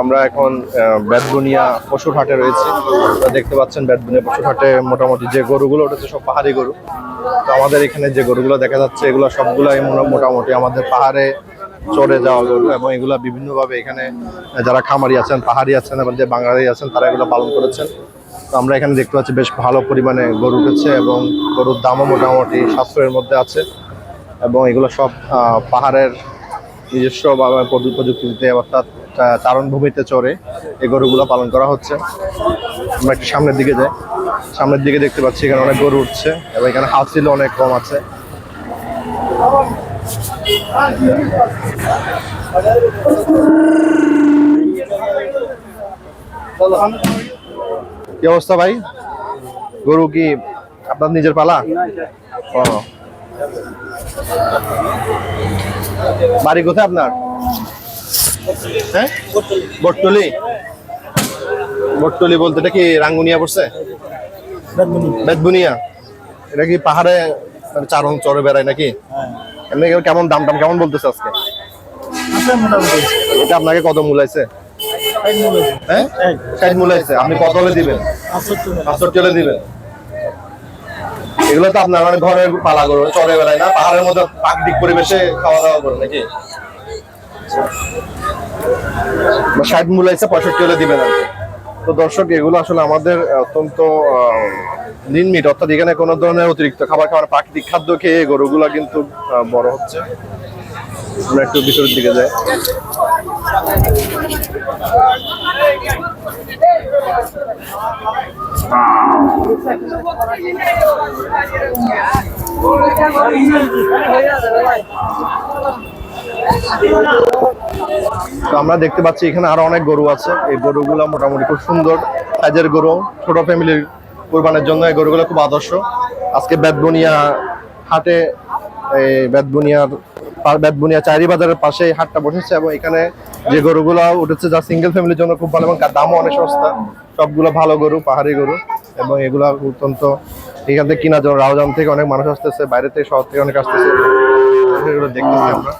আমরা এখন বেতবুনিয়া পশুর হাটে রয়েছি। দেখতে পাচ্ছেন বেতবুনিয়া পশুর হাটে মোটামুটি যে গরুগুলো উঠেছে সব পাহাড়ি গরু। তো আমাদের এখানে যে গরুগুলো দেখা যাচ্ছে এগুলো সবগুলাই মোটামুটি আমাদের পাহাড়ে চড়ে যাওয়া গরু, এবং এগুলা বিভিন্নভাবে এখানে যারা খামারি আছেন, পাহাড়ি আছেন, এবং যে বাঙালি আছেন তারা এগুলো পালন করেছেন। তো আমরা এখানে দেখতে পাচ্ছি বেশ ভালো পরিমাণে গরু উঠেছে এবং গরুর দামও মোটামুটি সাশ্রয়ের মধ্যে আছে, এবং এগুলো সব পাহাড়ের নিজস্ব প্রযুক্তিতে অর্থাৎ চারণভূমিতে চড়ে এই গরুগুলো পালন করা হচ্ছে। আমরা একটু সামনের দিকে যাই, সামনের দিকে দেখতে পাচ্ছি এখানে অনেক গরু উঠছে এবং এখানে হাসিলও অনেক কম আছে। কি অবস্থা ভাই? গরু কি আপনার নিজের পালা? ও, বাড়ি কোথায় আপনার? হ্যাঁ, বটতলি। বটতলি বলতে এটা কি রাঙ্গুনিয়া পড়ছে? বেতবুনিয়া। এটা কি পাহাড়ে চারণ চড়ে বেড়ায় নাকি? এমনি কেমন দাম টাম কেমন বলতেছে আজকে? এটা আপনাকে কত মূলাইছে? হ্যাঁ, 60 মূলাইছে। আপনি কত হলে দিবেন? 65 হলে দিবেন। এগুলো তো আপনার মানে ঘরের পালা গরু, চড়ে বেড়ায় না, পাহাড়ের মধ্যে প্রাকৃতিক পরিবেশে খাওয়া দাওয়া করে নাকি? 60 মূলাইছে, 65 হলে দিবেন আর কি। তো দর্শক, এগুলো আসলে আমাদের অত্যন্ত লিমিট, অর্থাৎ এখানে কোনো ধরনের অতিরিক্ত খাবার খাওয়ার, প্রাকৃতিক খাদ্য খেয়ে গরুগুলা কিন্তু বড় হচ্ছে। আমরা একটু ভিতরের দিকে যাই। তো আমরা দেখতে পাচ্ছি এখানে আরো অনেক গরু আছে। এই গরুগুলা মোটামুটি খুব সুন্দর সাইজের গরু, ছোট ফ্যামিলির কুরবানের জন্য এই গরুগুলো খুব আদর্শ। আজকে বেতবুনিয়া হাটে, এই বেতবুনিয়া চাইরি বাজারের পাশে এই হাটটা বসেছে, এবং এখানে যে গরুগুলো উঠেছে যা সিঙ্গেল ফ্যামিলির জন্য খুব ভালো, এবং দামও অনেক সস্তা। সবগুলো ভালো গরু, পাহাড়ি গরু, এবং এগুলা অত্যন্ত এখান থেকে কেনার জন্য রাউজান থেকে অনেক মানুষ আসতেছে, বাইরে থেকে, শহর থেকে অনেক আসতেছে, এগুলো দেখতেছি আমরা।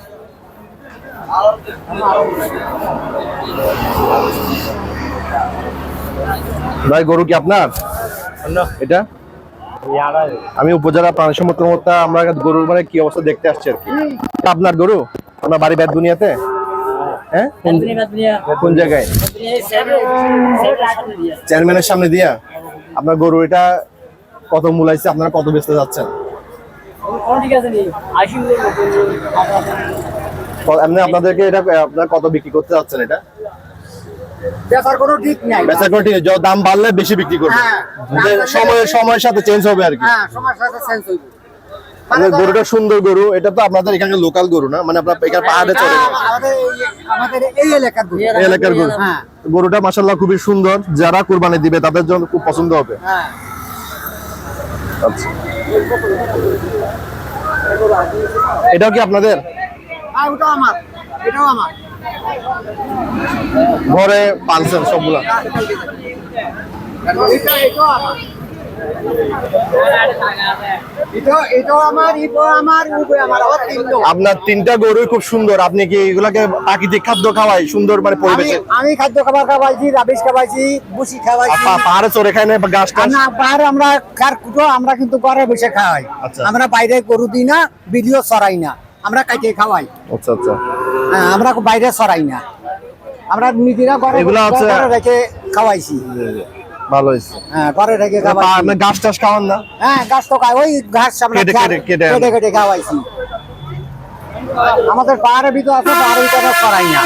ভাই, গরু কি আপনার? এটা আমি উপজেলা প্রাণী সম্পদ কর্মকর্তা। আমরা গরুর মানে কি অবস্থা দেখতে আসছি আর কি। আপনার গরু? আপনার বাড়ি বেতবুনিয়াতে? হ্যাঁ, কোন জায়গায়? চেয়ারম্যানের সামনে দিয়া। আপনার গরু এটা কত মূলাইছে? আপনারা কত বেচতে যাচ্ছেন? এমনি আপনাদেরকে এটা আপনারা কত বিক্রি করতে যাচ্ছেন? এটা বেচার কোনো ঠিক নাই। বেচার কোনো ঠিক নেই, যত দাম বাড়লে বেশি বিক্রি করবে। সময়ের সাথে চেঞ্জ হবে আর কি। সময়ের সাথে চেঞ্জ হইবে। গরুটা সুন্দর গরু। এটা তো আপনাদের এখানে লোকাল গরু না, মানে আপনার এখানে পাহাড়ে চলে? আমাদের এই এলাকার গরু। এই এলাকার গরু। গরুটা মাশাআল্লাহ খুবই সুন্দর, যারা কুরবানি দিবে তাদের জন্য খুব পছন্দ হবে। আচ্ছা, এটাও কি আপনাদের? হ্যাঁ, ওটাও আমার, এটাও আমার। ঘরে পালছেন সবগুলা? আপনার তিনটা গরু খুব সুন্দর। আপনি কি এগুলাকে প্রাকৃতিক খাদ্য খাওয়াই সুন্দর মানে পরিবেশে? আমি খাদ্য খাবার খাওয়াইছি, রাবিশ খাওয়াইছি, বুসি খাওয়াইছি। পাহাড়ে চড়ে খাই না গাছ টাছ? না, পাহাড়ে আমরা আমরা কিন্তু ঘরে বসে খাওয়াই। আমরা বাইরে গরু দিই না, ভিডিও চড়াই না, আমরা কাটিয়ে খাওয়াই। আচ্ছা আচ্ছা, হ্যাঁ, আমরা বাইরে চড়াই না, আমরা নিজেরা ঘরে রেখে খাওয়াইছি। ভালো হয়েছে। হ্যাঁ, ঘরে রেখে খাওয়াই। গাছ টাছ খাওয়ান না? হ্যাঁ, গাছ তো খাই, ওই ঘাস আমরা কেটে কেটে খাওয়াইছি। আমাদের পাহাড়ের ভিতর আছে, পাহাড়ের ভিতরে চড়াই না।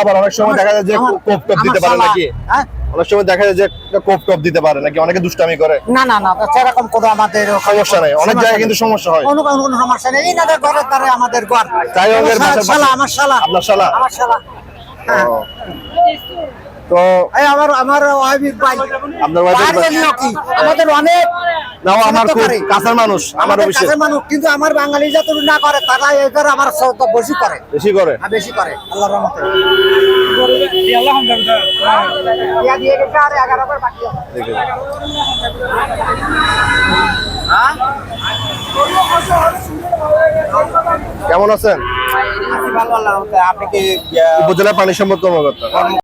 আবার অনেক সময় দেখা যায় যে কোপ টপ দিতে পারে নাকি? অনেক সময় দেখা যায় যে কোপ টপ দিতে পারে নাকি, অনেকে দুষ্টামি করে। না না না, সেরকম কোনো আমাদের সমস্যা নাই। অনেক জায়গায় কিন্তু সমস্যা হয়। কোনো সমস্যা নেই। এনাদের ঘরের দ্বারা আমাদের ঘর। আমার শালা। আপনার শালা? আমার শালা। তো আমার ওয়াইফ ভাই, আপনার ওয়াইফ কি আমাদের অনেক না, আমার খুব কাছের মানুষ, আমার অবশ্যই কাছের মানুষ, কিন্তু আমার বাঙালি যত না করে তারা এদের আমার বেশি করে, বেশি করে, বেশি করে। আল্লাহর রহমতে আল্লাহ দিয়ে গেছে, আর 11 বার বাকি আছে। কেমন আছেন? ভালো আল্লাহ আপনি কি উপজেলা পানি সম্পদ কর্মকর্তা।